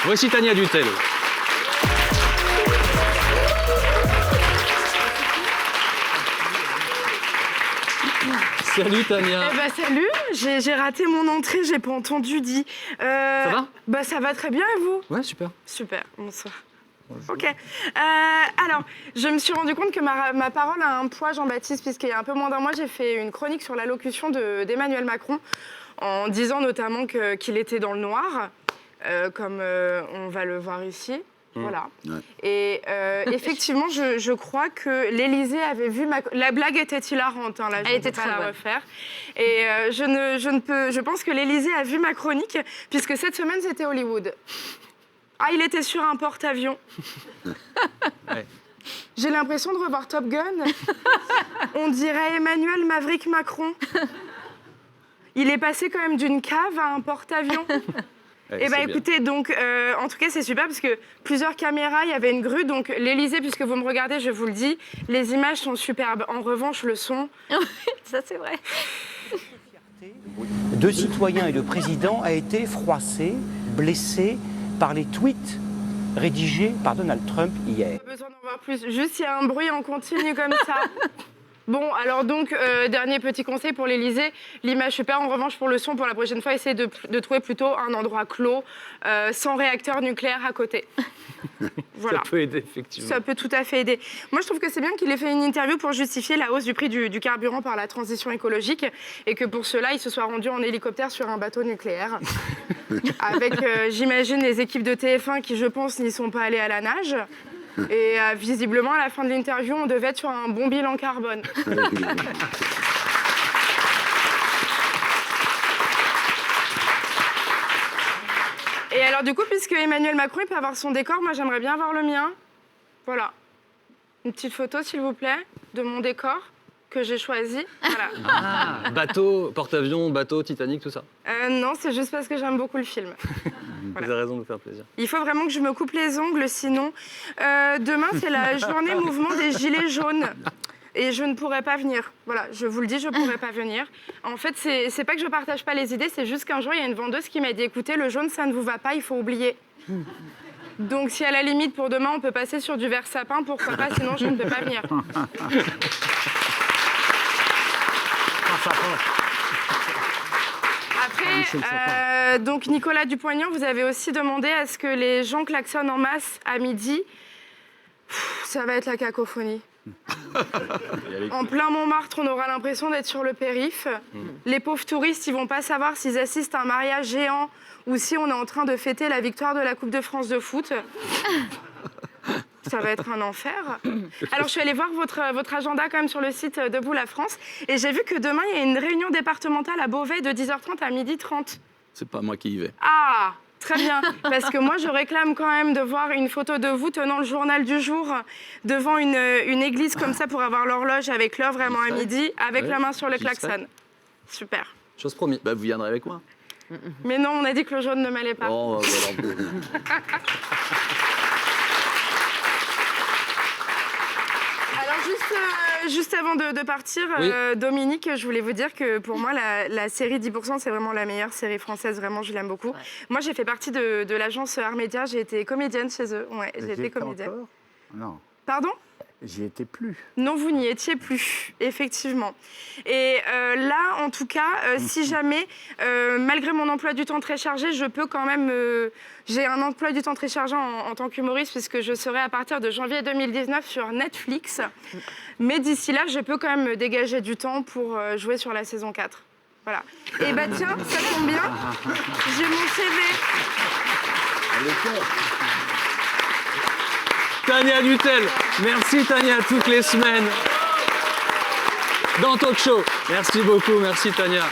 Voici Tania Dutel. Salut Tania. Eh ben, salut, j'ai raté mon entrée, j'ai pas entendu dit. Ça va? Bah ça va très bien et vous? Ouais, super. Super, bonsoir. Ok. Alors, je me suis rendu compte que ma parole a un poids, Jean-Baptiste, puisqu'il y a un peu moins d'un mois, j'ai fait une chronique sur l'allocution d'Emmanuel Macron, en disant notamment qu'il était dans le noir, comme on va le voir ici. Voilà. Ouais. Et effectivement, je crois que l'Élysée avait vu la blague était hilarante, hein, là, je ne peux pas la refaire. Et je pense que l'Élysée a vu ma chronique, puisque cette semaine, c'était Hollywood. Ah, il était sur un porte-avions. Ouais. J'ai l'impression de revoir Top Gun. On dirait Emmanuel Maverick Macron. Il est passé quand même d'une cave à un porte-avions. Eh bien, écoutez, donc, en tout cas, c'est super parce que plusieurs caméras, il y avait une grue. Donc, l'Élysée, puisque vous me regardez, je vous le dis, les images sont superbes. En revanche, le son... Ça, c'est vrai. De citoyens et de présidents a été froissé, blessé par les tweets rédigés par Donald Trump hier. Pas besoin d'en voir plus. Juste, il y a un bruit en continu comme ça. Bon, alors donc, dernier petit conseil pour l'Élysée, l'image super. En revanche, pour le son, pour la prochaine fois, essayez de trouver plutôt un endroit clos, sans réacteur nucléaire à côté. Voilà. Ça peut aider, effectivement. Ça peut tout à fait aider. Moi, je trouve que c'est bien qu'il ait fait une interview pour justifier la hausse du prix du carburant par la transition écologique et que pour cela, il se soit rendu en hélicoptère sur un bateau nucléaire. Avec, j'imagine, les équipes de TF1 qui, je pense, n'y sont pas allées à la nage. Et visiblement, à la fin de l'interview, on devait être sur un bon bilan carbone. Et alors, du coup, puisque Emmanuel Macron il peut avoir son décor, moi, j'aimerais bien avoir le mien. Voilà. Une petite photo, s'il vous plaît, de mon décor que j'ai choisi. Voilà. Ah, bateau, porte-avions, bateau, Titanic, tout ça. Non, c'est juste parce que j'aime beaucoup le film. Voilà. Vous avez raison de me faire plaisir. Il faut vraiment que je me coupe les ongles, sinon... demain, c'est la journée mouvement des Gilets jaunes. Et je ne pourrai pas venir. Voilà, je vous le dis, je ne pourrai pas venir. En fait, c'est pas que je ne partage pas les idées, c'est juste qu'un jour, il y a une vendeuse qui m'a dit « Écoutez, le jaune, ça ne vous va pas, il faut oublier. » Donc, si à la limite, pour demain, on peut passer sur du vert sapin, pourquoi pas, sinon je ne peux pas venir. Après, donc Nicolas Dupont-Aignan, vous avez aussi demandé à ce que les gens klaxonnent en masse à midi. Ça va être la cacophonie. En plein Montmartre, on aura l'impression d'être sur le périph'. Les pauvres touristes, ils vont pas savoir s'ils assistent à un mariage géant ou si on est en train de fêter la victoire de la Coupe de France de foot. Ça va être un enfer. Alors, je suis allée voir votre agenda quand même sur le site Debout la France et j'ai vu que demain, il y a une réunion départementale à Beauvais de 10h30 à 12h30. C'est pas moi qui y vais. Ah, très bien. Parce que moi, je réclame quand même de voir une photo de vous tenant le journal du jour devant une église comme ça pour avoir l'horloge avec l'heure vraiment à midi, avec la main sur le klaxon. Super. Chose promis. Bah, vous viendrez avec moi. Mais non, on a dit que le jaune ne m'allait pas. Oh, voilà. Juste avant de partir, oui. Dominique, je voulais vous dire que pour moi, la série 10%, c'est vraiment la meilleure série française. Vraiment, je l'aime beaucoup. Ouais. Moi, j'ai fait partie de l'agence Art Média. J'ai été comédienne chez eux. Ouais, j'ai été comédienne. Encore ? Non. Pardon ? J'y étais plus. Non, vous n'y étiez plus, effectivement. Et là, en tout cas, si jamais, malgré mon emploi du temps très chargé, je peux quand même... j'ai un emploi du temps très chargé en tant qu'humoriste, puisque je serai à partir de janvier 2019 sur Netflix. Mais d'ici là, je peux quand même me dégager du temps pour jouer sur la saison 4. Voilà. Et bah tiens, ça tombe bien, j'ai mon CV. Tania Dutel, merci Tania, toutes les semaines dans Talk Show. Merci beaucoup, merci Tania.